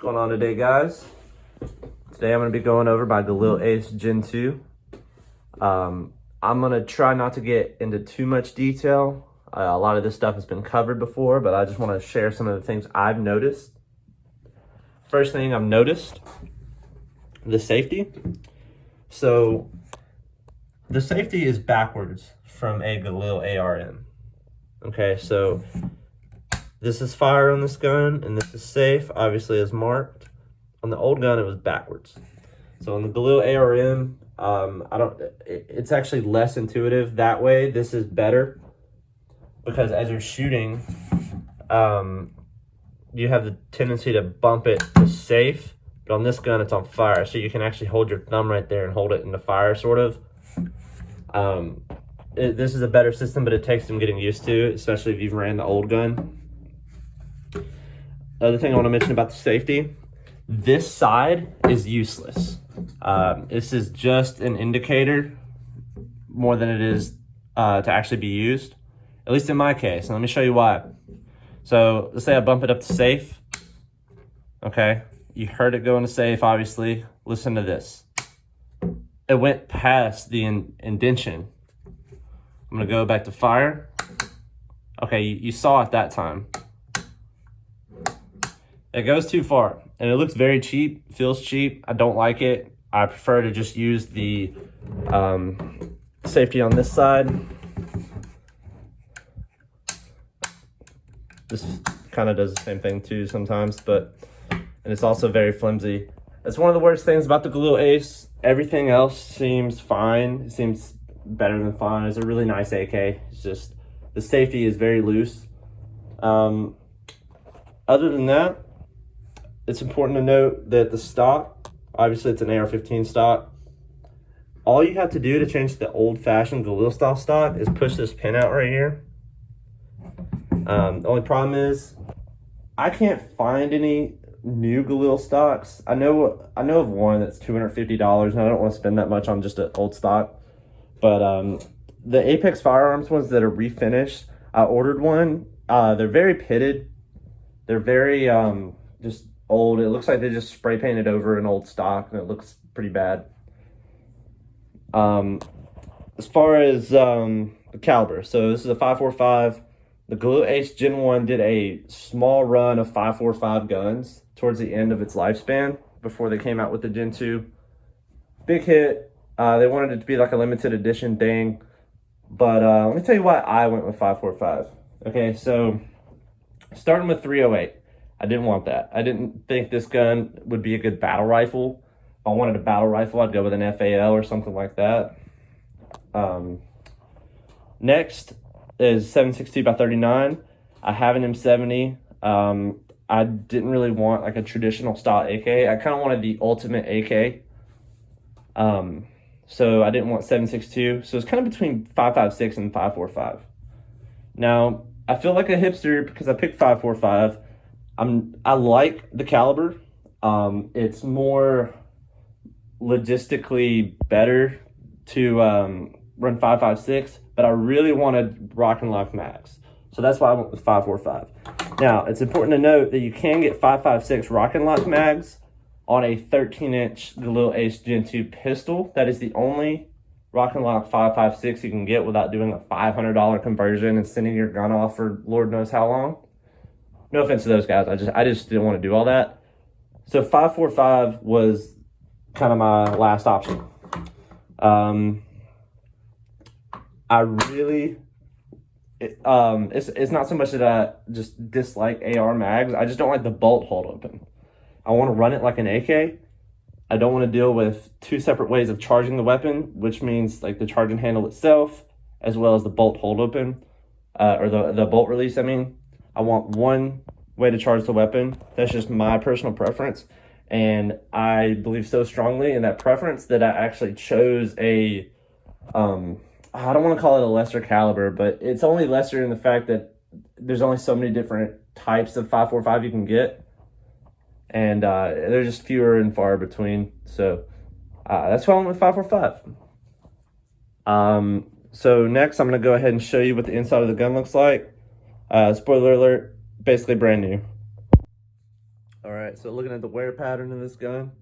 going on today, guys? Today I'm going to be going over my Galil Ace Gen 2. I'm going to try not to get into too much detail. A lot of this stuff has been covered before, but I just want to share some of the things I've noticed. First thing I've noticed, the safety. So the safety is backwards from a Galil ARM. Okay, so this is fire on this gun, and this is safe, obviously as marked. On the old gun, it was backwards. So on the Galil ARM, it's actually less intuitive that way. This is better because as you're shooting, you have the tendency to bump it to safe, but on this gun, it's on fire. So you can actually hold your thumb right there and hold it in the fire, sort of. This is a better system, but it takes some getting used to, especially if you've ran the old gun. The other thing I want to mention about the safety, this side is useless. This is just an indicator more than it is to actually be used, at least in my case. And let me show you why. So let's say I bump it up to safe. Okay, you heard it go into safe, obviously. Listen to this. It went past the indentation. I'm gonna go back to fire. Okay, you saw it that time. It goes too far, and it looks very cheap, feels cheap. I don't like it. I prefer to just use the safety on this side. This kind of does the same thing too sometimes, and it's also very flimsy. That's one of the worst things about the Galil Ace. Everything else seems fine. It seems better than fine. It's a really nice AK. It's just the safety is very loose. Other than that, it's important to note that the stock, obviously it's an AR-15 stock. All you have to do to change the old-fashioned Galil style stock is push this pin out right here. The only problem is I can't find any new Galil stocks. I know of one that's $250, and I don't want to spend that much on just an old stock. But the Apex Firearms ones that are refinished, I ordered one. They're very pitted. They're very just old. It looks like they just spray painted over an old stock, and it looks pretty bad. As far as the caliber, so this is a 5.45. The Galil Ace Gen 1 did a small run of 5.45 guns towards the end of its lifespan before they came out with the Gen 2. Big hit. They wanted it to be like a limited edition thing, but let me tell you why I went with 5.45. Okay, so starting with 308. I didn't want that. I didn't think this gun would be a good battle rifle. If I wanted a battle rifle, I'd go with an FAL or something like that. Next is 7.62 by 39. I have an M70. I didn't really want like a traditional style AK. I kind of wanted the ultimate AK. So I didn't want 7.62. So it's kind of between 5.56 and 5.45. Now, I feel like a hipster because I picked 5.45. I like the caliber. It's more logistically better to run 5.56, but I really wanted Rock and Lock mags. So that's why I went with 5.45. Now, it's important to note that you can get 5.56 Rock and Lock mags on a 13-inch Galil Ace Gen 2 pistol. That is the only Rock and Lock 5.56 you can get without doing a $500 conversion and sending your gun off for Lord knows how long. No offense to those guys. I just didn't want to do all that. So 5.45 was kind of my last option. I really, it's not so much that I just dislike AR mags. I just don't like the bolt hold open. I want to run it like an AK. I don't want to deal with two separate ways of charging the weapon, which means like the charging handle itself, as well as the bolt hold open, or the bolt release, I mean. I want one way to charge the weapon. That's just my personal preference. And I believe so strongly in that preference that I actually chose I don't want to call it a lesser caliber, but it's only lesser in the fact that there's only so many different types of 5.45 you can get. And they're just fewer and far between. So that's why I went with 5.45. So next I'm going to go ahead and show you what the inside of the gun looks like. Spoiler alert, basically brand new. All right. right, so looking at the wear pattern of this gun.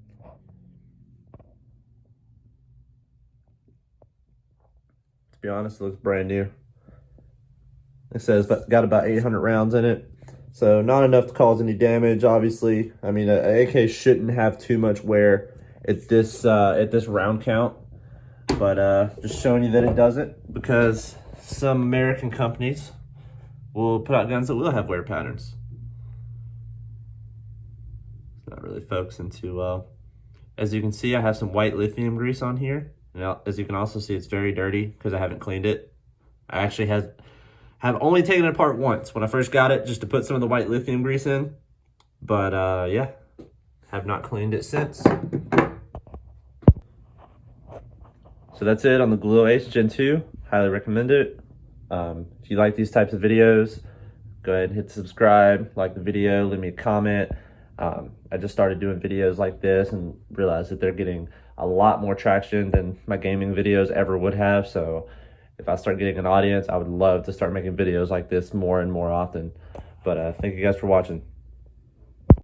To be honest, it looks brand new. It says got about 800 rounds in it. So not enough to cause any damage, obviously. I mean, an AK shouldn't have too much wear at this round count. But just showing you that it doesn't, because some American companies will put out guns that will have wear patterns. It's not really focusing too well. As you can see, I have some white lithium grease on here. And as you can also see, it's very dirty because I haven't cleaned it. I actually have only taken it apart once when I first got it, just to put some of the white lithium grease in. But yeah, have not cleaned it since. So that's it on the Galil Ace Gen 2. Highly recommend it. If you like these types of videos, go ahead and hit subscribe, like the video, leave me a comment. I just started doing videos like this and realized that they're getting a lot more traction than my gaming videos ever would have. So if I start getting an audience, I would love to start making videos like this more and more often. But thank you guys for watching.